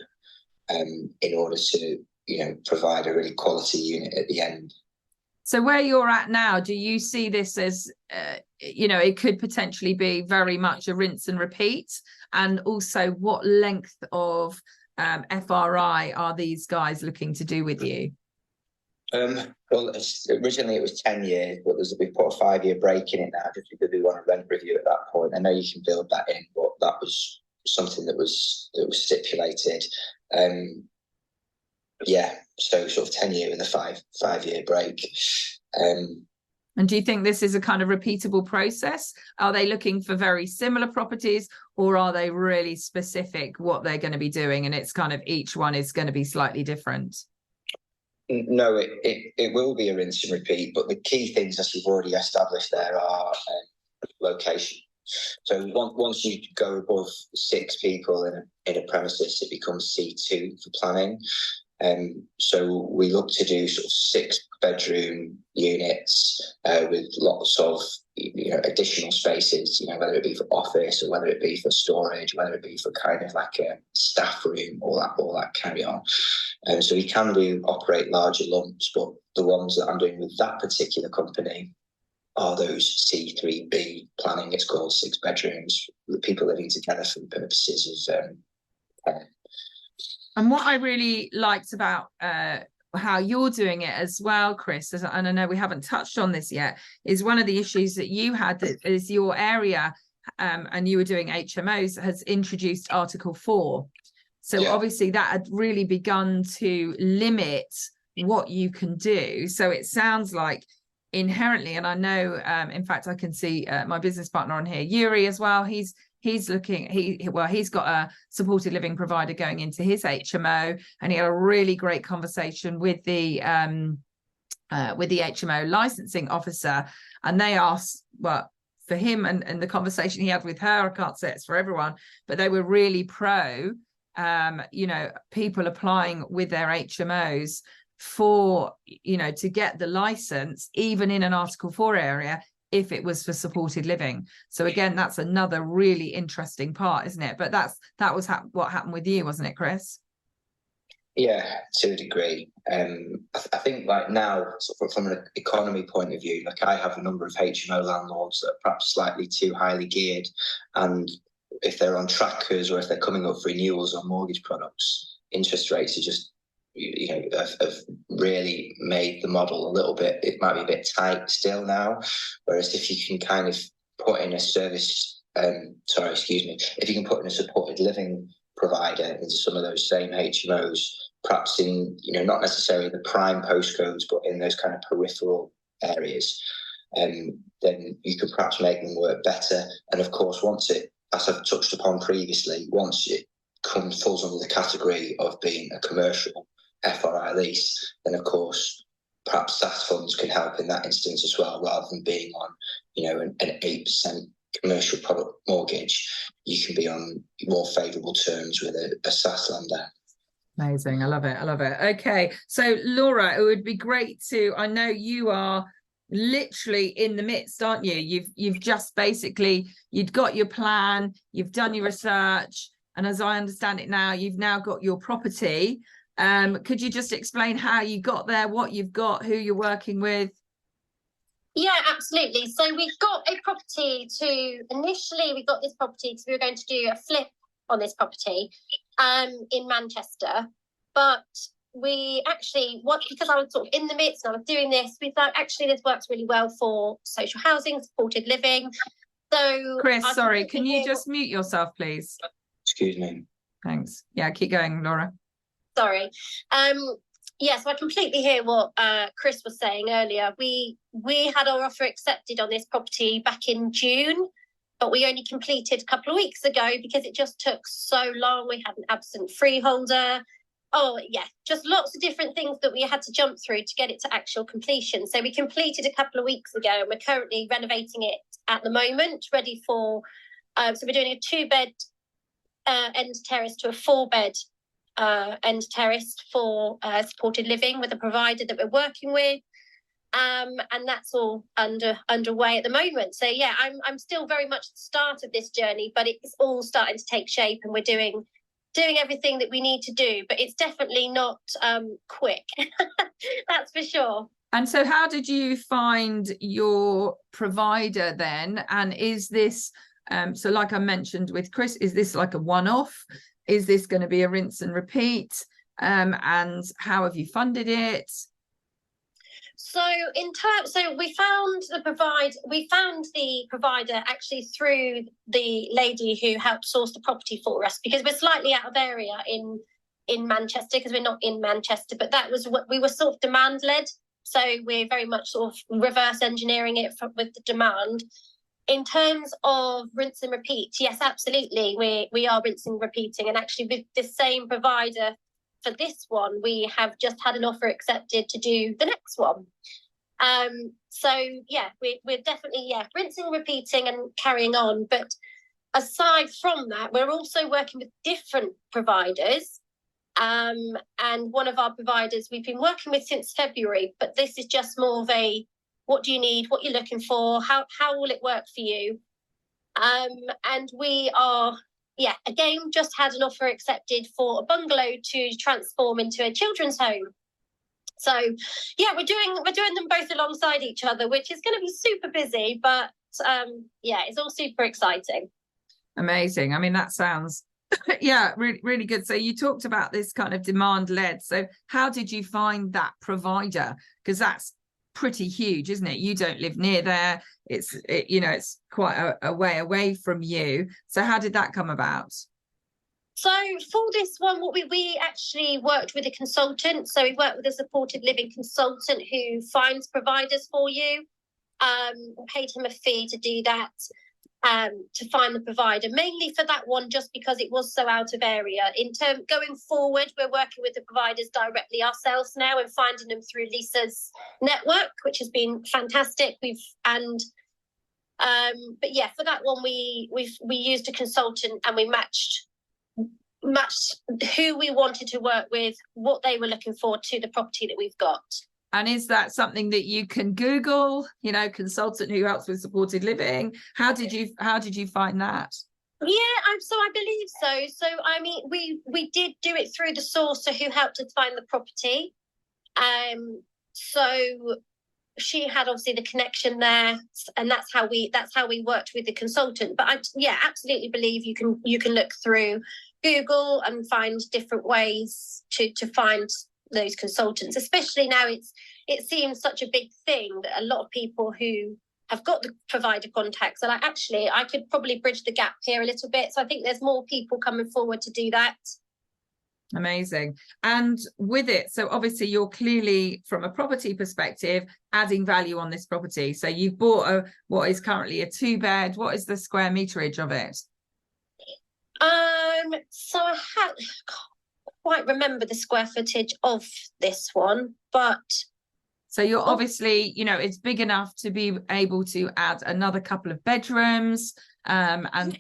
in order to, you know, provide a really quality unit at the end. So where you're at now, do you see this as, you know, it could potentially be very much a rinse and repeat? And also, what length of FRI are these guys looking to do with you? Well, originally it was 10 years, but we put a 5-year break in it now, just because we want a rent review at that point. I know you can build that in, but that was something that was stipulated. Yeah, so sort of 10-year with a 5-year break. And do you think this is a kind of repeatable process? Are they looking for very similar properties, or are they really specific what they're going to be doing, and it's kind of each one is going to be slightly different? No, it will be a rinse and repeat, but the key things, as you've already established there, are location. So once you go above 6 people in a premises, it becomes C2 for planning. So we look to do sort of 6-bedroom units with lots of, you know, additional spaces, you know, whether it be for office or whether it be for storage, whether it be for kind of like a staff room, all that carry on. So we can operate larger lumps, but the ones that I'm doing with that particular company are those C3B planning. It's called 6 bedrooms, with people living together for the purposes of And what I really liked about how you're doing it as well, Chris, and I know we haven't touched on this yet, is one of the issues that you had is your area, and you were doing HMOs, has introduced Article 4. So obviously that had really begun to limit what you can do. So it sounds like inherently, and I know, in fact, I can see my business partner on here, Yuri, as well. He's looking, he's got a supported living provider going into his HMO, and he had a really great conversation with the HMO licensing officer, and they asked, well, for him and the conversation he had with her, I can't say it's for everyone, but they were really pro, you know, people applying with their HMOs for, you know, to get the license, even in an Article 4 area, if it was for supported living. So again, that's another really interesting part, isn't it? But that was what happened with you, wasn't it, Chris? Yeah, to a degree. I think like now, from an economy point of view, like I have a number of HMO landlords that are perhaps slightly too highly geared, and if they're on trackers or if they're coming up for renewals on mortgage products, interest rates are just, you know, have really made the model a little bit, it might be a bit tight still now. Whereas if you can kind of put in a service, if you can put in a supported living provider into some of those same HMOs, perhaps in, you know, not necessarily the prime postcodes, but in those kind of peripheral areas, then you could perhaps make them work better. And of course, once it, as I've touched upon previously, once it falls under the category of being a commercial FRI lease, then of course perhaps SAS funds can help in that instance as well, rather than being on, you know, an 8% commercial product mortgage. You can be on more favourable terms with a SAS lender. Amazing. I love it. I love it. Okay. So Laura, it would be great to, I know you are literally in the midst, aren't you? You've just basically, you've got your plan, you've done your research, and as I understand it now, you've now got your property. Could you just explain how you got there, what you've got, who you're working with? Yeah, absolutely. So we've got a property initially we got this property because we were going to do a flip on this property in Manchester. But we actually, because I was sort of in the midst and I was doing this, we thought actually this works really well for social housing, supported living. So Chris, sorry, can you just mute yourself, please? Excuse me. Thanks. Yeah, keep going, Laura. Sorry. Yeah, so I completely hear what Chris was saying earlier. We had our offer accepted on this property back in June, but we only completed a couple of weeks ago because it just took so long. We had an absent freeholder. Oh, yeah, just lots of different things that we had to jump through to get it to actual completion. So we completed a couple of weeks ago and we're currently renovating it at the moment, ready for... so we're doing a 2-bed end terrace to a 4-bed end terrace for supported living with a provider that we're working with, and that's all underway at the moment. So yeah, I'm still very much at the start of this journey, but it's all starting to take shape, and we're doing everything that we need to do. But it's definitely not quick, that's for sure. And so, how did you find your provider then? And is this so, like I mentioned with Chris, is this like a one-off? Is this going to be a rinse and repeat? And how have you funded it? So we found the provider actually through the lady who helped source the property for us, because we're slightly out of area in Manchester, because we're not in Manchester, but that was what we were sort of demand led. So we're very much sort of reverse engineering it with the demand. In terms of rinse and repeat, yes, absolutely. We are rinsing and repeating. And actually with the same provider for this one, we have just had an offer accepted to do the next one. So yeah, we're definitely, rinsing and repeating and carrying on. But aside from that, we're also working with different providers. And one of our providers we've been working with since February, but this is just more of a, what do you need? What you're looking for? How will it work for you? And we are, again, just had an offer accepted for a bungalow to transform into a children's home. So, yeah, we're doing them both alongside each other, which is going to be super busy, but it's all super exciting. Amazing. I mean, that sounds, really, really good. So you talked about this kind of demand led. So how did you find that provider? Because that's pretty huge, isn't it? You don't live near there. It's quite a way away from you. So how did that come about? So for this one, what we actually worked with a consultant. So we worked with a supported living consultant who finds providers for you. Paid him a fee to do that, to find the provider, mainly for that one, just because it was so out of area. Going forward, we're working with the providers directly ourselves now and finding them through Lisa's network, which has been fantastic. But yeah, for that one, we used a consultant and we matched who we wanted to work with, what they were looking for to the property that we've got. And is that something that you can Google, consultant who helps with supported living? How did you find that? Yeah, so I believe so. So, I mean, we did do it through the sourcer who helped us find the property. So she had obviously the connection there, and that's how we worked with the consultant. But I absolutely believe you can look through Google and find different ways to find those consultants, especially now it seems such a big thing that a lot of people who have got the provider contacts are like, actually, I could probably bridge the gap here a little bit. So I think there's more people coming forward to do that. Amazing. And with it, so obviously you're clearly, from a property perspective, adding value on this property. So you've bought what is currently a 2-bed. What is the square meterage of it? So I can't quite remember the square footage of this one, but so you're obviously, it's big enough to be able to add another couple of bedrooms. And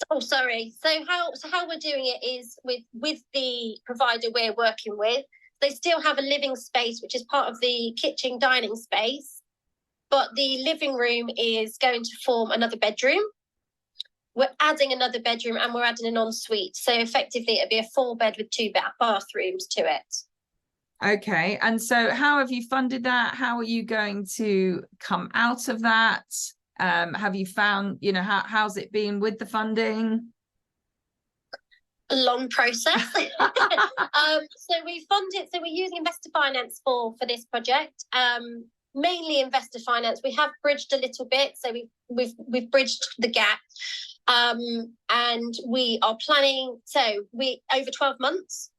oh, sorry. So how we're doing it is with the provider we're working with. They still have a living space, which is part of the kitchen dining space, but the living room is going to form another bedroom. we're adding another bedroom and we're adding an ensuite. So effectively, it'd be a 4-bed with 2 bathrooms to it. Okay. And so how have you funded that? How are you going to come out of that? Have you found, you know, how's it been with the funding? A long process. So we funded, so we're using investor finance for this project. Mainly investor finance. We have bridged a little bit, so we've bridged the gap. And we are planning, so we over 12 months,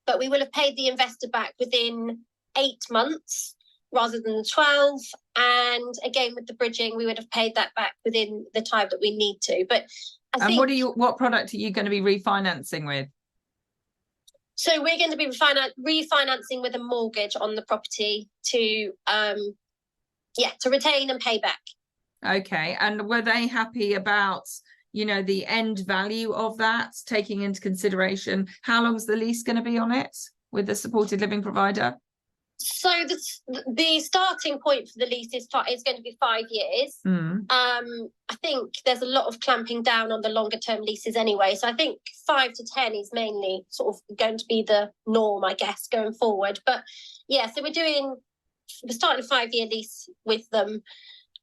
but we will have paid the investor back within 8 months rather than the 12. And again, with the bridging, we would have paid that back within the time that we need to. But I think, what product are you going to be refinancing with? so we're going to be refinancing with a mortgage on the property to retain and pay back. Okay. And were they happy about, you know, the end value of that, taking into consideration how long's the lease going to be on it with the supported living provider? So the starting point for the lease is going to be 5 years. I think there's a lot of clamping down on the longer term leases anyway. So I think 5 to 10 is mainly sort of going to be the norm, I guess, going forward. But yeah, so we're starting a 5-year lease with them.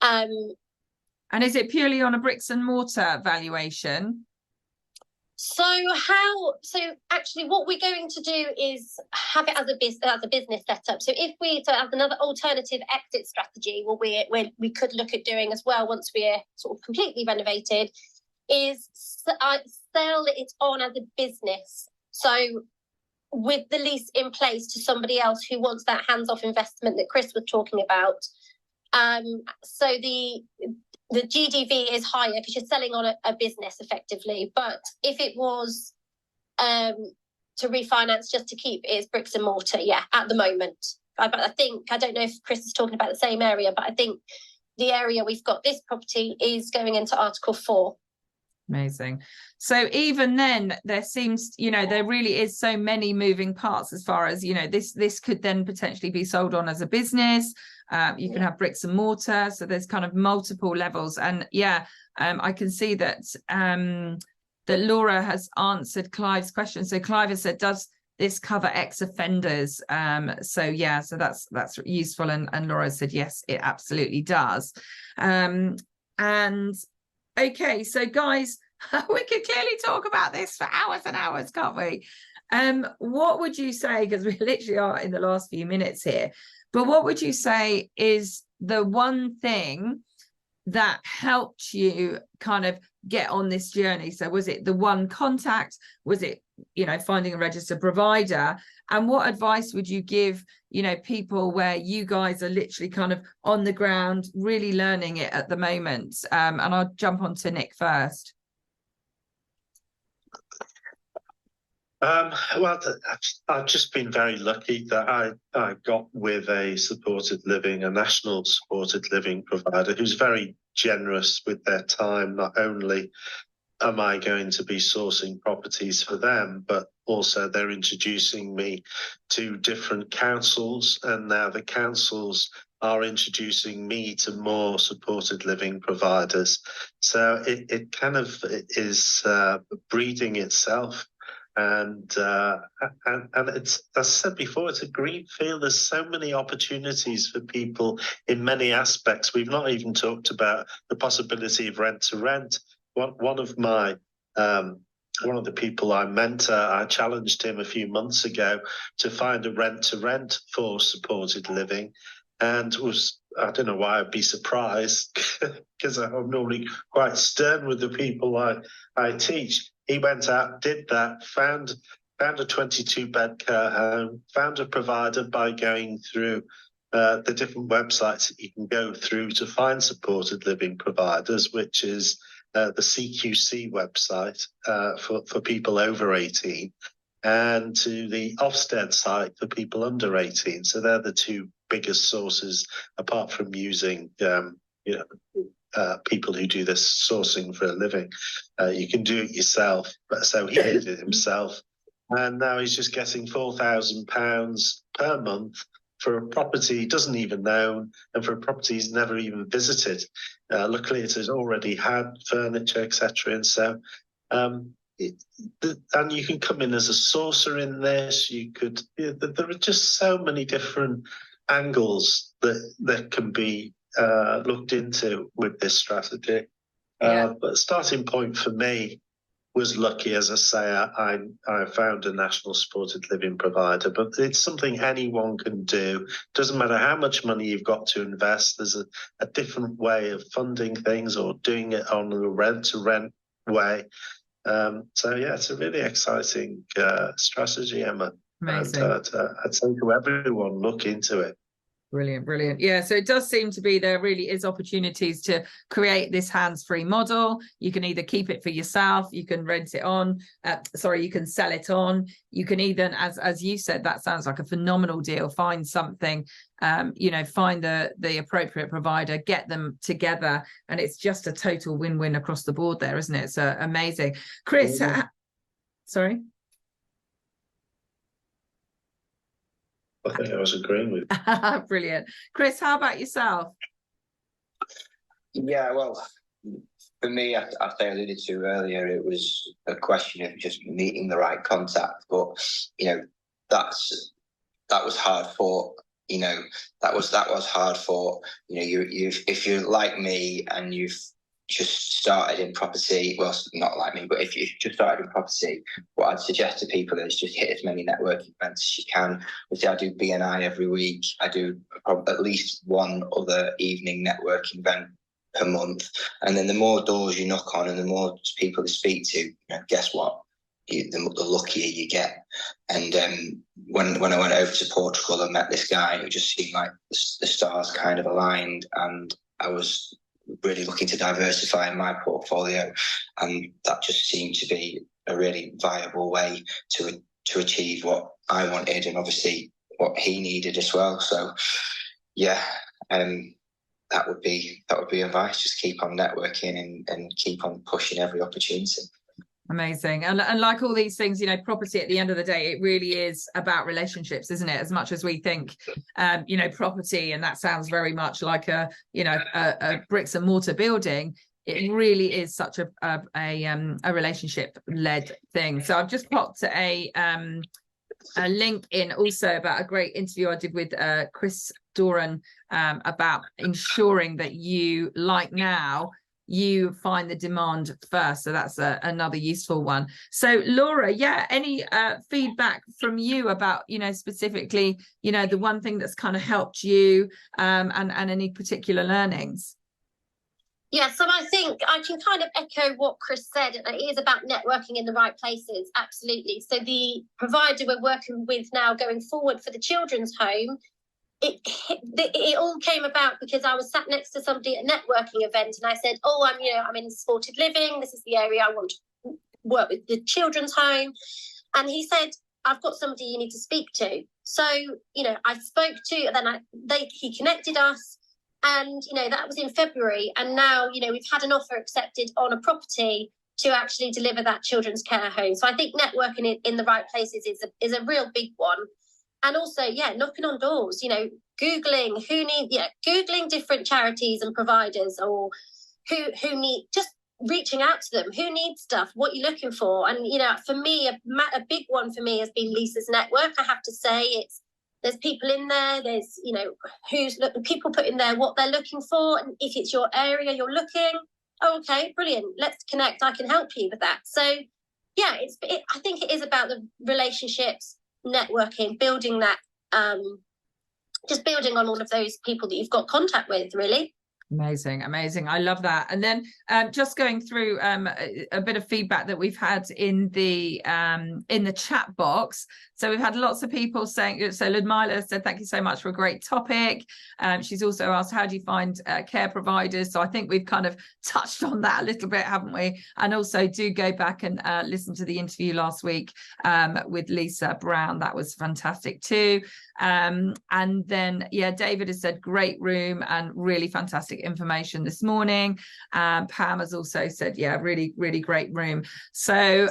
And is it purely on a bricks and mortar valuation? So actually what we're going to do is have it as a business setup. So as another alternative exit strategy, what we could look at doing as well once we're sort of completely renovated is sell it on as a business. So with the lease in place to somebody else who wants that hands-off investment that Chris was talking about. So the GDV is higher because you're selling on a business effectively. But if it was to refinance just to keep it as bricks and mortar, yeah, at the moment. I don't know if Chris is talking about the same area, but I think the area we've got this property is going into Article 4. Amazing. So even then, there seems, you know, there really is so many moving parts as far as, you know, this could then potentially be sold on as a business. You can have bricks and mortar. So there's kind of multiple levels. And yeah, I can see that that Laura has answered Clive's question. So Clive has said, does this cover ex-offenders? So yeah, so that's useful. And Laura said, yes, it absolutely does. And okay, so guys, we could clearly talk about this for hours and hours, can't we? What would you say, because we literally are in the last few minutes here, but what would you say is the one thing that helped you kind of get on this journey? So was it the one contact? Was it, you know, finding a registered provider? And what advice would you give, you know, people where you guys are literally kind of on the ground, really learning it at the moment? And I'll jump on to Nick first. Well, I've just been very lucky that I got with a national supported living provider who's very generous with their time. Not only am I going to be sourcing properties for them, but also they're introducing me to different councils, and now the councils are introducing me to more supported living providers. So it kind of is breeding itself. And it's, as I said before, it's a green field. There's so many opportunities for people in many aspects. We've not even talked about the possibility of rent to rent. One of the people I mentor, I challenged him a few months ago to find a rent to rent for supported living, and I don't know why I'd be surprised because I'm normally quite stern with the people I teach. He went out, did that, found a 22-bed care home, found a provider by going through the different websites that you can go through to find supported living providers, which is the CQC website for people over 18, and to the Ofsted site for people under 18. So they're the two biggest sources, apart from using people who do this sourcing for a living. You can do it yourself, but so he did it himself, and now he's just getting £4,000 per month for a property he doesn't even own and for a property he's never even visited. Luckily, it has already had furniture, etc. And so, and you can come in as a sourcer in this. There are just so many different angles that can be looked into with this strategy. But starting point for me was lucky, as I say. I found a national supported living provider, but it's something anyone can do. Doesn't matter how much money you've got to invest. There's a different way of funding things or doing it on a rent-to-rent way. So yeah, it's a really exciting strategy, Emma. Amazing. And I'd say to everyone, look into it. Brilliant, brilliant. Yeah, so it does seem to be there really is opportunities to create this hands-free model. You can either keep it for yourself, you can rent it on, you can sell it on. You can even, as you said, that sounds like a phenomenal deal. Find something, find the appropriate provider, get them together, and it's just a total win-win across the board there, isn't it? So amazing. Chris, sorry? I think I was agreeing with you. Brilliant. Chris, how about yourself? Yeah, well, for me, as I alluded to earlier, it was a question of just meeting the right contact. But that was hard fought. That was hard fought. If you're like me and you've just started in property, well, not like me, but if you've just started in property, what I'd suggest to people is just hit as many networking events as you can. Obviously, I do BNI every week. I do at least one other evening networking event per month. And then the more doors you knock on and the more people you speak to, guess what? The luckier you get. And when I went over to Portugal, I met this guy who just seemed like the stars kind of aligned, and I was really looking to diversify in my portfolio, and that just seemed to be a really viable way to achieve what I wanted and obviously what he needed as well. So yeah, that would be advice. Just keep on networking and keep on pushing every opportunity. Amazing. And like all these things, property at the end of the day, it really is about relationships, isn't it? As much as we think, property, and that sounds very much like a bricks and mortar building, it really is such a relationship led thing. So I've just popped a link in also about a great interview I did with Chris Doran about ensuring that you find the demand first. So that's another useful one. So Laura, any feedback from you about specifically the one thing that's kind of helped you and any particular learnings? Yeah, so I think I can kind of echo what Chris said. It is about networking in the right places, absolutely. So the provider we're working with now going forward for the children's home, it all came about because I was sat next to somebody at a networking event, and I said, I'm in supported living. This is the area I want to work with, the children's home. And he said, I've got somebody you need to speak to. So, I spoke to, and then he connected us, and, that was in February. And now, we've had an offer accepted on a property to actually deliver that children's care home. So I think networking in the right places is a real big one. And also, knocking on doors, Googling Googling different charities and providers, or who need, just reaching out to them, who needs stuff, what you're looking for. And, for me, a big one for me has been Lisa's network. I have to say there's people in there, there's, people put in there what they're looking for. And if it's your area you're looking, okay, brilliant, let's connect. I can help you with that. So, I think it is about the relationships, networking, building that, just building on all of those people that you've got contact with, really. Amazing. I love that. And then just going through a bit of feedback that we've had in the chat box. So we've had lots of people saying, so Ludmila said, thank you so much for a great topic. She's also asked, how do you find care providers? So I think we've kind of touched on that a little bit, haven't we? And also do go back and listen to the interview last week with Lisa Brown. That was fantastic too. And then, David has said, great room and really fantastic information this morning. Pam has also said, yeah, really, really great room. So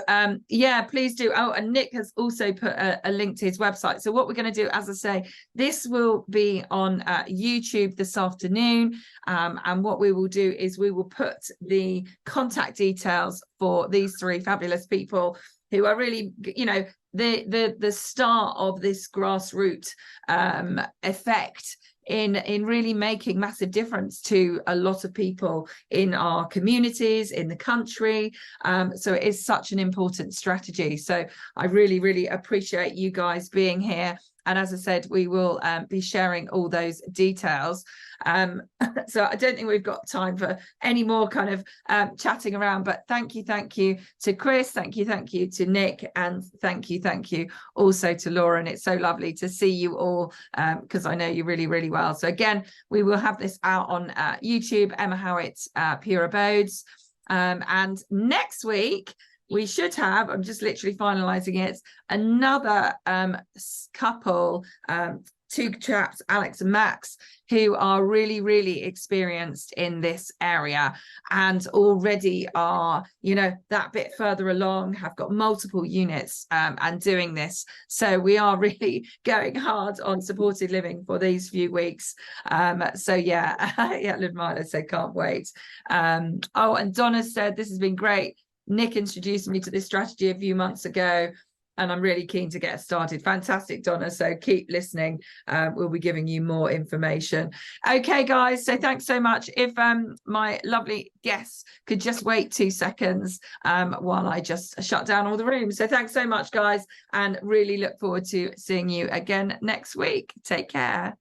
yeah, please do. Oh, and Nick has also put a link to his website. So what we're going to do, as I say, this will be on YouTube this afternoon. And what we will do is we will put the contact details for these three fabulous people who are really, you know, the start of this grassroots effect in really making massive difference to a lot of people in our communities, in the country. So it is such an important strategy. So I really, really appreciate you guys being here. And as I said, we will be sharing all those details. So I don't think we've got time for any more kind of chatting around, but thank you to Chris, thank you to Nick, and thank you also to Laura. And it's so lovely to see you all, because I know you really, really well. So again, we will have this out on YouTube, Emma Howitt, Pure Abodes. And next week, we should have, I'm just literally finalising it, another couple, two chaps, Alex and Max, who are really, really experienced in this area and already are, you know, that bit further along, have got multiple units and doing this. So we are really going hard on supported living for these few weeks. So yeah, yeah, Ludmila said, can't wait. Oh, and Donna said, this has been great. Nick introduced me to this strategy a few months ago, and I'm really keen to get started. Fantastic, Donna. So keep listening. We'll be giving you more information. Okay, guys. So thanks so much. If my lovely guests could just wait 2 seconds while I just shut down all the rooms. So thanks so much, guys, and really look forward to seeing you again next week. Take care.